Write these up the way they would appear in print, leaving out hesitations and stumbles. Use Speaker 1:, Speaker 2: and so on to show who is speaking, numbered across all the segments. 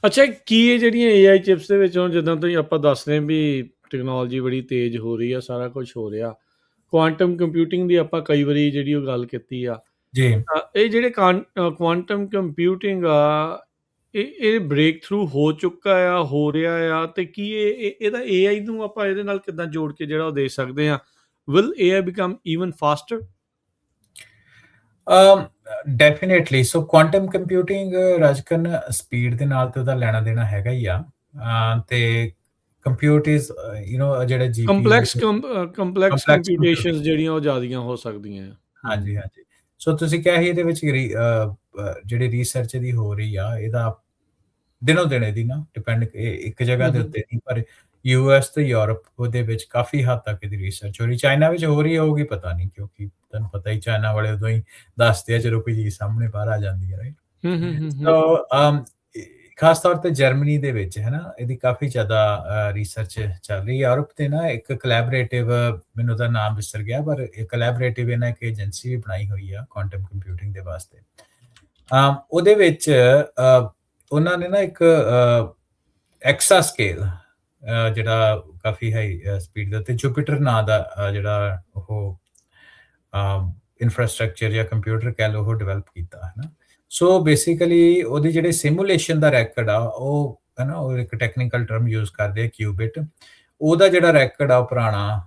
Speaker 1: ਅੱਛਾ, ਕੀ ਇਹ ਜਿਹੜੀਆਂ AI ਚਿਪਸ ਦੇ ਵਿੱਚ ਹੁਣ ਜਿੱਦਾਂ ਤੁਸੀਂ ਆਪਾਂ ਦੱਸ ਰਹੇ ਵੀ ਟੈਕਨੋਲੋਜੀ ਬੜੀ ਤੇਜ਼ ਹੋ ਰਹੀ ਆ, ਸਾਰਾ ਕੁਝ ਹੋ ਰਿਹਾ। ਕੁਆਂਟਮ ਕੰਪਿਊਟਿੰਗ ਦੀ ਆਪਾਂ ਕਈ ਵਾਰੀ ਜਿਹੜੀ ਉਹ ਗੱਲ ਕੀਤੀ ਆ।
Speaker 2: ਜੀ
Speaker 1: ਇਹ ਜਿਹੜੇ ਕੁਆਂਟਮ ਕੰਪਿਊਟਿੰਗ ਆ, ਇਹ ਬ੍ਰੇਕ ਥਰੂ ਹੋ ਚੁੱਕਾ ਆ, ਹੋ ਰਿਹਾ ਆ, ਤੇ ਕੀ ਇਹਦਾ AI ਨੂੰ ਆਪਾਂ ਇਹਦੇ ਨਾਲ ਕਿੱਦਾਂ ਜੋੜ ਕੇ ਜਿਹੜਾ ਉਹ ਦੇ ਸਕਦੇ ਆ? Will AI become even faster?
Speaker 2: Definitely. So quantum computing ਰਾਜਕਨ ਸਪੀਡ ਦੇ ਨਾਲ ਤੇ ਉਹਦਾ ਲੈਣਾ ਦੇਣਾ ਹੈਗਾ ਹੀ ਆ। ਤੇ ਕੰਪਿਊਟ ਇਜ਼ ਜਿਹੜਾ ਜੀਪੀਯੂ
Speaker 1: ਕੰਪਲੈਕਸ
Speaker 2: ਕੰਪਲੈਕਸ ਕੰਪਿਊਟਿੰਗ।
Speaker 1: ਕੰਪਿਊਟੇਸ਼ਨਸ ਜਿਹੜੀਆਂ ਉਹ ਜ਼ਿਆਦੀਆਂ ਹੋ ਸਕਦੀਆਂ ਆ।
Speaker 2: ਹਾਂਜੀ ਹਾਂਜੀ। ਸੋ ਤੁਸੀਂ ਕਿਹਾ ਸੀ ਇਹਦੇ ਵਿੱਚ ਜਿਹੜੀ ਰਿਸਰਚ ਦੀ ਹੋ ਰਹੀ ਆ, ਇਹਦਾ ਦਿਨੋਂ ਦਿਨ ਇਹਦੀ ਨਾ ਡਿਪੈਂਡ ਇੱਕ ਜਗ੍ਹਾ ਦੇ ਉੱਤੇ ਨਹੀਂ, ਪਰ ਯੂਐਸ ਤੇ ਯੂਰਪ ਉਹਦੇ ਵਿੱਚ ਕਾਫੀ ਹੱਦ ਤੱਕ ਇਹਦੀ ਰਿਸਰਚ ਹੋ ਰਹੀ। ਚਾਈਨਾ ਵਿੱਚ ਹੋ ਰਹੀ ਹੋਊਗੀ ਪਤਾ ਨਹੀਂ, ਕਿਉਂਕਿ ਤੁਹਾਨੂੰ ਪਤਾ ਹੀ ਚਾਈਨਾ ਵਾਲੇ ਉਦੋਂ ਹੀ ਦੱਸਦੇ ਆ ਜਦੋਂ ਕੋਈ ਚੀਜ਼ ਸਾਹਮਣੇ ਬਾਹਰ ਆ ਜਾਂਦੀ ਹੈ, ਰਾਈਟ। ਸੋ ਖਾਸ ਤੌਰ ਤੇ ਜਰਮਨੀ ਦੇ ਵਿੱਚ ਹੈ ਨਾ ਇਹਦੀ ਕਾਫੀ ਜ਼ਿਆਦਾ ਰਿਸਰਚ ਚੱਲ ਰਹੀ ਹੈ। ਯੂਰਪ ਤੇ ਨਾ ਇੱਕ ਕੋਲੈਬੋਰੇਟਿਵ, ਮੈਨੂੰ ਉਹਦਾ ਨਾਮ ਵਿਸਰ ਗਿਆ, ਪਰ ਇੱਕ ਕੋਲੈਬੋਰੇਟਿਵ ਇਹਨਾਂ ਇੱਕ ਏਜੰਸੀ ਵੀ ਬਣਾਈ ਹੋਈ ਆ ਕੁਆਂਟਮ ਕੰਪਿਊਟਿੰਗ ਦੇ ਵਾਸਤੇ। ਉਹਦੇ ਵਿੱਚ ਉਹਨਾਂ ਨੇ ਨਾ ਇੱਕ ਐਕਸਾ ਸਕੇਲ ਜਿਹੜਾ ਕਾਫੀ ਹਾਈ ਸਪੀਡ ਦੇ ਉੱਤੇ ਜੁਪੀਟਰ ਨਾਂ ਦਾ ਜਿਹੜਾ ਉਹ ਇਨਫਰਾਸਟ੍ਰਕਚਰ ਜਾਂ ਕੰਪਿਊਟਰ ਕਹਿ ਲਓ ਉਹ ਡਿਵੈਲਪ ਕੀਤਾ ਹੈ ਨਾ। ਸੋ ਬੇਸਿਕਲੀ ਉਹਦੀ ਜਿਹੜੇ ਸਿਮੂਲੇਸ਼ਨ ਦਾ ਰੈਕਡ ਆ ਉਹ ਹੈ ਨਾ, ਉਹ ਇੱਕ ਟੈਕਨੀਕਲ ਟਰਮ ਯੂਜ਼ ਕਰਦੇ ਆ ਕਿਊਬਿਟ। ਉਹਦਾ ਜਿਹੜਾ ਰੈਕਡ ਆ ਉਹ ਪੁਰਾਣਾ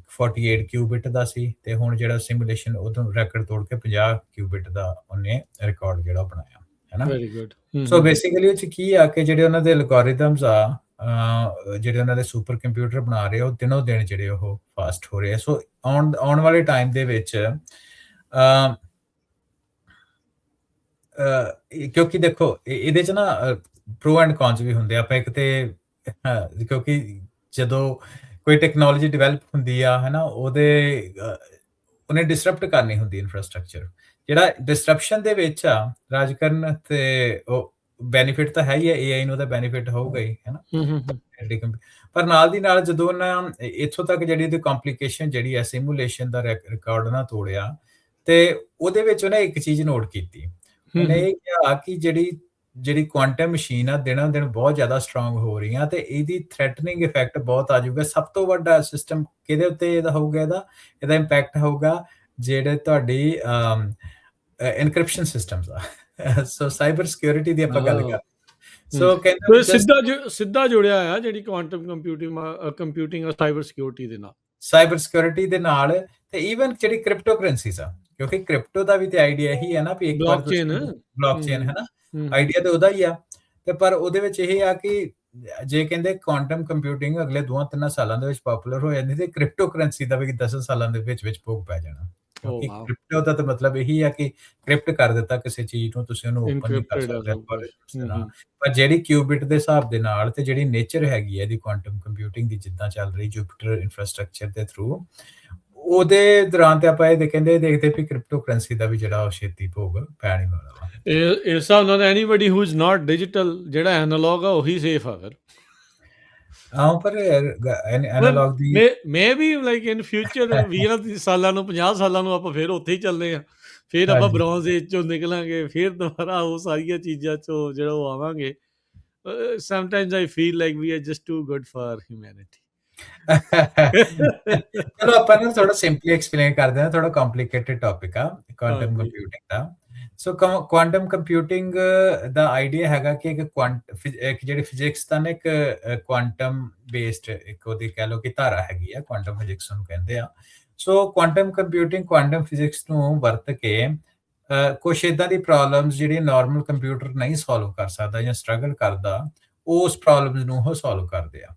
Speaker 2: 48 ਕਿਊਬਿਟ ਦਾ ਸੀ, ਤੇ ਹੁਣ ਜਿਹੜਾ ਸਿਮੂਲੇਸ਼ਨ ਉਹਦੋਂ ਰੈਕਡ ਤੋੜ ਕੇ 50 ਕਿਊਬਿਟ ਦਾ ਉਹਨੇ ਰਿਕਾਰਡ ਜਿਹੜਾ ਬਣਾਇਆ ਹੈ ਨਾ।
Speaker 1: Very good.
Speaker 2: ਸੋ ਬੇਸਿਕਲੀ ਉਹ 'ਚ ਕੀ ਆ ਕਿ ਜਿਹੜੇ ਉਹਨਾਂ ਦੇ ਐਲਗੋਰਿਥਮਸ ਆ, ਜਿਹੜੇ ਉਹਨਾਂ ਦੇ ਸੁਪਰ ਕੰਪਿਊਟਰ ਬਣਾ ਰਹੇ, ਉਹ ਦਿਨੋਂ ਦਿਨ ਜਿਹੜੇ ਉਹ ਫਾਸਟ ਹੋ ਰਹੇ ਆ। ਸੋ ਆਉਣ ਵਾਲੇ ਟਾਈਮ ਦੇ ਵਿੱਚ ਕਿਉਂਕਿ ਦੇਖੋ ਇਹਦੇ 'ਚ ਨਾ ਪ੍ਰੋ ਐਂਡ ਕੌਨਸ ਵੀ ਹੁੰਦੇ ਆ। ਆਪਾਂ ਇੱਕ ਤੇ ਕਿਉਂਕਿ ਜਦੋਂ ਕੋਈ ਟੈਕਨੋਲੋਜੀ ਡਿਵੈਲਪ ਹੁੰਦੀ ਆ ਹੈ ਨਾ, ਉਹਨੇ ਡਿਸਰਪਟ ਕਰਨੀ ਹੁੰਦੀ ਇਨਫਰਾਸਟ੍ਰਕਚਰ। ਜਿਹੜਾ ਡਿਸਰਪਸ਼ਨ ਦੇ ਵਿੱਚ ਆ ਰਾਜਕਰਨ, ਤੇ ਉਹ ਬੈਨੀਫਿਟ ਤਾਂ ਹੈ ਹੀ ਹੈ, AI ਨੂੰ ਉਹਦਾ ਬੈਨੀਫਿਟ ਹੋਊਗਾ ਹੀ ਹੈ ਨਾ। ਪਰ ਨਾਲ ਦੀ ਨਾਲ ਜਦੋਂ ਉਹਨਾਂ ਇੱਥੋਂ ਤੱਕ ਜਿਹੜੀ ਉਹਦੀ ਕੰਪਲਿਕੇਸ਼ਨ ਜਿਹੜੀ ਹੈ ਸਿਮੂਲੇਸ਼ਨ ਦਾ ਰਿਕਾਰਡ ਨਾ ਤੋੜਿਆ, ਤੇ ਉਹਦੇ ਵਿੱਚ ਉਹਨੇ ਇੱਕ ਚੀਜ਼ ਨੋਟ ਕੀਤੀ। ਉਹਨੇ ਇਹ ਕਿਹਾ ਕਿ ਜਿਹੜੀ ਕੁਆਂਟਮ ਮਸ਼ੀਨ ਆ ਦਿਨੋਂ ਦਿਨ ਬਹੁਤ ਜ਼ਿਆਦਾ ਸਟਰੋਂਗ ਹੋ ਰਹੀ ਆ, ਤੇ ਇਹਦੀ ਥ੍ਰੈਟਨਿੰਗ ਇਫੈਕਟ ਬਹੁਤ ਆ ਜਾਊਗਾ। ਸਭ ਤੋਂ ਵੱਡਾ ਸਿਸਟਮ ਕਿਹਦੇ ਉੱਤੇ ਇਹਦਾ ਹੋਊਗਾ? ਇਹਦਾ ਇੰਪੈਕਟ ਹੋਊਗਾ ਜਿਹੜੇ ਤੁਹਾਡੀ ਇਨਕ੍ਰਿਪਸ਼ਨ ਸਿਸਟਮਸ ਆ। ਸੋ ਸਾਈਬਰ ਸਿਕਿਉਰਿਟੀ ਦੀ ਆਪਾਂ ਗੱਲ ਕਰ। ਸੋ ਕਹਿੰਦੇ
Speaker 1: ਸਿੱਧਾ ਜੁੜਿਆ ਆ ਜਿਹੜੀ ਕੁਆਂਟਮ ਕੰਪਿਊਟਿੰਗ ਸਾਈਬਰ ਸਿਕਿਉਰਿਟੀ ਦੇ ਨਾਲ,
Speaker 2: ਸਾਈਬਰ ਸਿਕਿਉਰਿਟੀ ਦੇ ਨਾਲ, ਤੇ ਈਵਨ ਜਿਹੜੀ ਕ੍ਰਿਪਟੋ ਕਰੰਸੀਜ਼ ਆ, ਕਿਉਂਕਿ ਕ੍ਰਿਪਟੋ ਦਾ ਵੀ ਤੇ ਆਈਡੀਆ ਇਹੀ ਹੈ ਨਾ ਵੀ ਇੱਕ ਵਾਰ ਬਲੌਕਚੇਨ ਹੈ ਨਾ, ਆਈਡੀਆ ਤੇ ਉਹਦਾ ਹੀ ਆ। ਤੇ ਪਰ ਉਹਦੇ ਵਿੱਚ ਇਹ ਆ ਕਿ ਜੇ ਕਹਿੰਦੇ ਕੁਆਂਟਮ ਕੰਪਿਊਟਿੰਗ ਅਗਲੇ 2-3 ਸਾਲਾਂ ਦੇ ਵਿੱਚ ਪਪੂਲਰ ਹੋ ਜਾਂਦੀ, ਤੇ ਕ੍ਰਿਪਟੋ ਕਰੰਸੀ ਦਾ ਵੀ 10 ਸਾਲਾਂ ਦੇ ਵਿੱਚ ਭੋਗ ਪੈ ਜਾਣਾ। ਕਿਉਂਕਿ ਕ੍ਰਿਪਟੋ ਦਾ ਤਾਂ ਮਤਲਬ ਇਹੀ ਆ ਕਿ ਕ੍ਰਿਪਟ ਕਰ ਦਿੱਤਾ ਕਿਸੇ ਚੀਜ਼ ਨੂੰ, ਤੁਸੀਂ ਉਹਨੂੰ ਓਪਨ ਨਹੀਂ ਕਰ ਸਕਦੇ। ਪਰ ਜਿਹੜੀ ਕਿਊਬਿਟ ਦੇ ਹਿਸਾਬ ਦੇ ਨਾਲ, ਤੇ ਜਿਹੜੀ ਨੇਚਰ ਹੈਗੀ ਹੈ ਇਹਦੀ ਕੁਆਂਟਮ ਕੰਪਿਊਟਿੰਗ ਦੀ ਜਿੱਦਾਂ ਚੱਲ ਰਹੀ ਜੁਪੀਟਰ ਇਨਫਰਾਸਟ੍ਰਕਚਰ ਦੇ ਥਰੂ, ਉਹਦੇ ਦੌਰਾਨ ਤੇ ਆਪਾਂ ਇਹ ਦੇਖਦੇ ਵੀ ਕ੍ਰਿਪਟੋ ਕਰੰਸੀ ਦਾ ਵੀ ਜਿਹੜਾ ਉਹ ਛੇਤੀ ਭੋਗ ਪੈਣ ਹੀ ਵਾਲਾ ਵਾ।
Speaker 1: ਇਸ ਹਿਸਾਬ ਨਾਲ anybody who is not digital, ਜਿਹੜਾ ਐਨਾਲੌਗ ਆ ਉਹੀ ਸੇਫ ਆ ਫਿਰ।
Speaker 2: ਪਰ ਐਨਾਲੌਗ ਦੀ
Speaker 1: maybe like in future 20 ਸਾਲਾਂ ਨੂੰ 50 ਸਾਲਾਂ ਨੂੰ ਆਪਾਂ ਫਿਰ ਉੱਥੇ ਹੀ ਚੱਲਦੇ ਆ, ਫਿਰ ਆਪਾਂ ਬ੍ਰੌਂਜ਼ ਏਜ ਚੋਂ ਨਿਕਲਾਂਗੇ, ਫਿਰ ਦੁਬਾਰਾ ਉਹ ਸਾਰੀਆਂ ਚੀਜ਼ਾਂ ਚੋਂ ਜਿਹੜਾ ਉਹ ਆਵਾਂਗੇ। Sometimes I feel like we are just too good for humanity.
Speaker 2: ਚਲੋ ਆਪਾਂ ਨਾ ਥੋੜਾ ਸਿੰਪਲੀ ਐਕਸਪਲੇਨ ਕਰਦੇ ਹਾਂ, ਥੋੜਾ ਕੰਪਲਿਕੇਟਡ ਟੌਪਿਕ ਆ ਕੁਆਂਟਮ ਕੰਪਿਊਟਿੰਗ ਦਾ। ਸੋ ਕੁਆਂਟਮ ਕੰਪਿਊਟਿੰਗ ਦਾ ਆਈਡੀਆ ਹੈਗਾ ਕਿ ਇੱਕ ਜਿਹੜੀ ਫਿਜ਼ਿਕਸ ਦਾ ਨਾ ਇੱਕ ਕੁਆਂਟਮ ਬੇਸਡ ਇੱਕ ਉਹਦੀ ਕਹਿ ਲਓ ਕਿ ਧਾਰਾ ਹੈਗੀ ਆ, ਕੁਆਂਟਮ ਫਿਜ਼ਿਕਸ ਨੂੰ ਕਹਿੰਦੇ ਆ। ਸੋ ਕੁਆਂਟਮ ਕੰਪਿਊਟਿੰਗ ਕੁਆਂਟਮ ਫਿਜ਼ਿਕਸ ਨੂੰ ਵਰਤ ਕੇ ਕੁਛ ਇਦਾਂ ਦੀ ਪ੍ਰੋਬਲਮਸ ਜਿਹੜੀਆਂ ਨਾਰਮਲ ਕੰਪਿਊਟਰ ਨਹੀਂ ਸੋਲਵ ਕਰ ਸਕਦਾ ਜਾਂ ਸਟਰਗਲ ਕਰਦਾ, ਉਸ ਪ੍ਰੋਬਲਮਸ ਨੂੰ ਉਹ ਸੋਲਵ ਕਰਦੇ ਆ।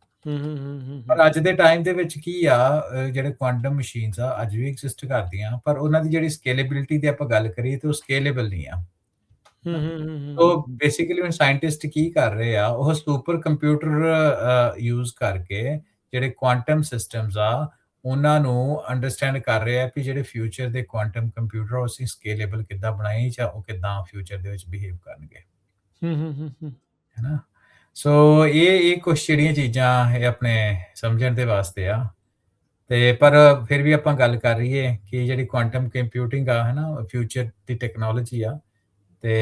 Speaker 2: ਪਰ ਅੱਜ ਦੇ ਟਾਈਮ ਦੇ ਵਿੱਚ ਕੀ ਆ, ਜਿਹੜੇ ਕੁਆਂਟਮ ਮਸ਼ੀਨਸ ਆ ਅੱਜ ਵੀ ਐਗਜ਼ਿਸਟ ਕਰਦੀਆਂ, ਪਰ ਉਹਨਾਂ ਦੀ ਜਿਹੜੀ ਸਕੇਲੇਬਿਲਿਟੀ ਦੀ ਆਪਾਂ ਗੱਲ ਕਰੀਏ ਤੇ ਉਹ ਸਕੇਲੇਬਲ ਨਹੀਂ ਆ। ਸੋ ਬੇਸਿਕਲੀ ਹੁਣ ਸਾਇੰਟਿਸਟ ਕੀ ਕਰ ਰਹੇ ਆ, ਉਹ ਸੁਪਰ ਕੰਪਿਊਟਰ ਯੂਜ਼ ਕਰਕੇ ਜਿਹੜੇ ਕੁਆਂਟਮ ਸਿਸਟਮਸ ਆ ਉਹਨਾਂ ਨੂੰ ਅੰਡਰਸਟੈਂਡ ਕਰ ਰਹੇ ਆ ਵੀ ਜਿਹੜੇ ਫਿਊਚਰ ਦੇ ਕੁਆਂਟਮ ਕੰਪਿਊਟਰ ਉਹ ਅਸੀਂ ਸਕੇਲੇਬਲ ਕਿੱਦਾਂ ਬਣਾਏ, ਜਾਂ ਉਹ ਕਿੱਦਾਂ ਫਿਊਚਰ ਦੇ ਵਿੱਚ ਬਿਹੇਵ ਕਰਨਗੇ, ਹੈ ਨਾ। ਸੋ ਇਹ ਕੁਛ ਜਿਹੜੀਆਂ ਚੀਜ਼ਾਂ ਇਹ ਆਪਣੇ ਸਮਝਣ ਦੇ ਵਾਸਤੇ ਆ। ਤੇ ਪਰ ਫਿਰ ਵੀ ਆਪਾਂ ਗੱਲ ਕਰ ਰਹੀਏ ਕਿ ਜਿਹੜੀ ਕੁਆਂਟਮ ਕੰਪਿਊਟਿੰਗ ਆ ਹੈ ਨਾ, ਫਿਊਚਰ ਦੀ ਟੈਕਨੋਲੋਜੀ ਆ, ਤੇ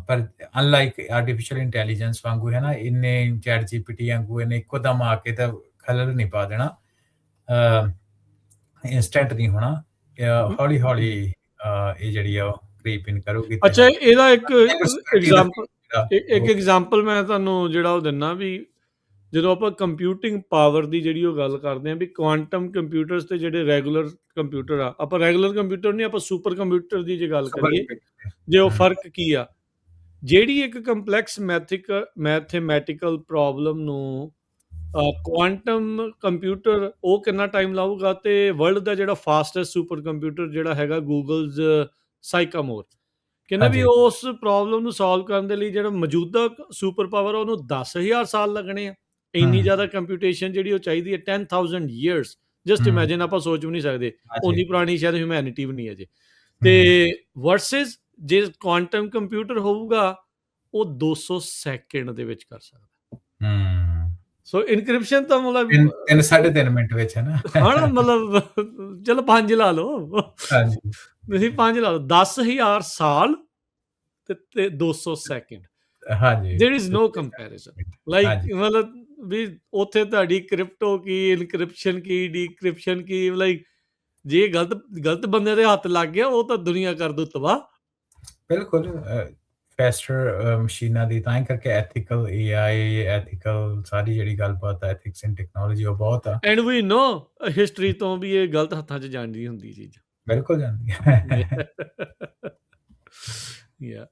Speaker 2: ਪਰ ਅਨਲਾਈਕ ਆਰਟੀਫਿਸ਼ੀਅਲ ਇੰਟੈਲੀਜੈਂਸ ਵਾਂਗੂ ਹੈ ਨਾ, ਇਹਨੇ ਚੈਟ ਜੀਪੀਟੀ ਵਾਂਗੂ ਇਹਨੇ ਇੱਕੋ ਦਮ ਆ ਕੇ ਤਾਂ ਖਲਲ ਨਹੀਂ ਪਾ ਦੇਣਾ। ਇੰਸਟੈਂਟ ਨਹੀਂ ਹੋਣਾ। ਹੌਲੀ-ਹੌਲੀ ਇਹ ਜਿਹੜੀ ਆ ਉਹ ਕ੍ਰੀਪ ਇਨ ਕਰੂਗੀ ਤੇ
Speaker 1: ਅੱਛਾ, ਇਹਦਾ ਇੱਕ
Speaker 2: ਸਾਈਬਰ ਦਾ
Speaker 1: ਐਗਜ਼ਾਮਪਲ
Speaker 2: ਜਿਹੜਾ
Speaker 1: ਇੱਕ ਐਗਜ਼ਾਮਪਲ ਮੈਂ ਤੁਹਾਨੂੰ ਜਿਹੜਾ ਉਹ ਦਿੰਦਾ ਵੀ ਜਦੋਂ ਆਪਾਂ ਕੰਪਿਊਟਿੰਗ ਪਾਵਰ ਦੀ ਜਿਹੜੀ ਉਹ ਗੱਲ ਕਰਦੇ ਹਾਂ ਵੀ ਕੁਆਂਟਮ ਕੰਪਿਊਟਰਸ ਤੇ ਜਿਹੜੇ ਰੈਗੂਲਰ ਕੰਪਿਊਟਰ ਆ, ਆਪਾਂ ਰੈਗੂਲਰ ਕੰਪਿਊਟਰ ਨਹੀਂ, ਆਪਾਂ ਸੁਪਰ ਕੰਪਿਊਟਰ ਦੀ ਜੇ ਗੱਲ ਕਰੀਏ, ਜੇ ਉਹ ਫਰਕ ਕੀ ਆ, ਜਿਹੜੀ ਇੱਕ ਕੰਪਲੈਕਸ ਮੈਥਮੈਟੀਕਲ ਪ੍ਰੋਬਲਮ ਨੂੰ ਕੁਆਂਟਮ ਕੰਪਿਊਟਰ ਉਹ ਕਿੰਨਾ ਟਾਈਮ ਲਾਊਗਾ, ਤੇ ਵਰਲਡ ਦਾ ਜਿਹੜਾ ਫਾਸਟੈਸਟ ਸੁਪਰ ਕੰਪਿਊਟਰ ਜਿਹੜਾ ਹੈਗਾ ਗੂਗਲਜ਼ ਸਾਈਕਾਮੋਰ, ਕਹਿੰਦਾ ਵੀ ਉਸ ਪ੍ਰੋਬਲਮ ਨੂੰ ਸੋਲਵ ਕਰਨ ਦੇ ਲਈ ਜਿਹੜਾ ਮੌਜੂਦਾ ਸੁਪਰ ਪਾਵਰ ਉਹਨੂੰ 10,000 ਸਾਲ ਲੱਗਣੇ ਆ। ਇੰਨੀ ਜ਼ਿਆਦਾ ਕੰਪਿਊਟੇਸ਼ਨ ਜਿਹੜੀ ਉਹ ਚਾਹੀਦੀ ਹੈ, 10,000 years। ਜਸਟ ਇਮੈਜਿਨ, ਆਪਾਂ ਸੋਚ ਵੀ ਨਹੀਂ ਸਕਦੇ, ਉਨੀ ਪੁਰਾਣੀ ਸ਼ਾਇਦ ਹਿਊਮੈਨਿਟੀ ਵੀ ਨਹੀਂ ਅਜੇ। ਤੇ ਵਰਸਸ ਜੇ ਕੁਆਂਟਮ ਕੰਪਿਊਟਰ ਹੋਊਗਾ ਉਹ 200 ਸੈਕਿੰਡ ਦੇ ਵਿੱਚ ਕਰ ਸਕਦਾ। ਸੋ ਇਨਕ੍ਰਿਪਸ਼ਨ ਤਾਂ ਮਤਲਬ
Speaker 2: 3.5 ਮਿੰਟ ਵਿੱਚ ਹੈ ਨਾ,
Speaker 1: ਹਾਂ ਮਤਲਬ ਚਲੋ 5 ਲਾ ਲਓ, ਤੁਸੀਂ 5 ਲਾ ਲਓ, 10,000 ਸਾਲ ਤੇ 200 ਸੈਕਿੰਡ।
Speaker 2: ਹਾਂਜੀ,
Speaker 1: there is no comparison. Like ਮਤਲਬ ਵੀ ਉੱਥੇ ਤੁਹਾਡੀ ਕ੍ਰਿਪਟੋ ਕੀ, ਇਨਕ੍ਰਿਪਸ਼ਨ ਕੀ, ਡੀਕ੍ਰਿਪਸ਼ਨ ਕੀ, ਲਾਈਕ ਜੇ ਗਲਤ ਬੰਦੇ ਦੇ ਹੱਥ ਲੱਗ ਗਿਆ ਉਹ ਤਾਂ ਦੁਨੀਆ ਕਰ ਦੂ ਤਬਾਹ।
Speaker 2: ਬਿਲਕੁਲ ਫੈਸਟਰ ਮਸ਼ੀਨਾਂ ਦੀ, ਤਾਂ ਹੀ ਕਰਕੇ ਐਥੀਕਲ AI, ਐਥੀਕਲ ਸਾਰੀ ਜਿਹੜੀ ਗੱਲਬਾਤ ਐਥਿਕਸ ਇਨ ਟੈਕਨੋਲੋਜੀ ਉਹ ਬਹੁਤ ਆ।
Speaker 1: ਐਂਡ ਵੀ ਨੋ ਹਿਸਟਰੀ ਤੋਂ ਵੀ ਇਹ ਗਲਤ ਹੱਥਾਂ 'ਚ ਜਾਂਦੀ ਹੁੰਦੀ ਚੀਜ਼।
Speaker 2: ਬਿਲਕੁਲ ਜਾਂਦੀ ਹੈ।
Speaker 1: Yeah.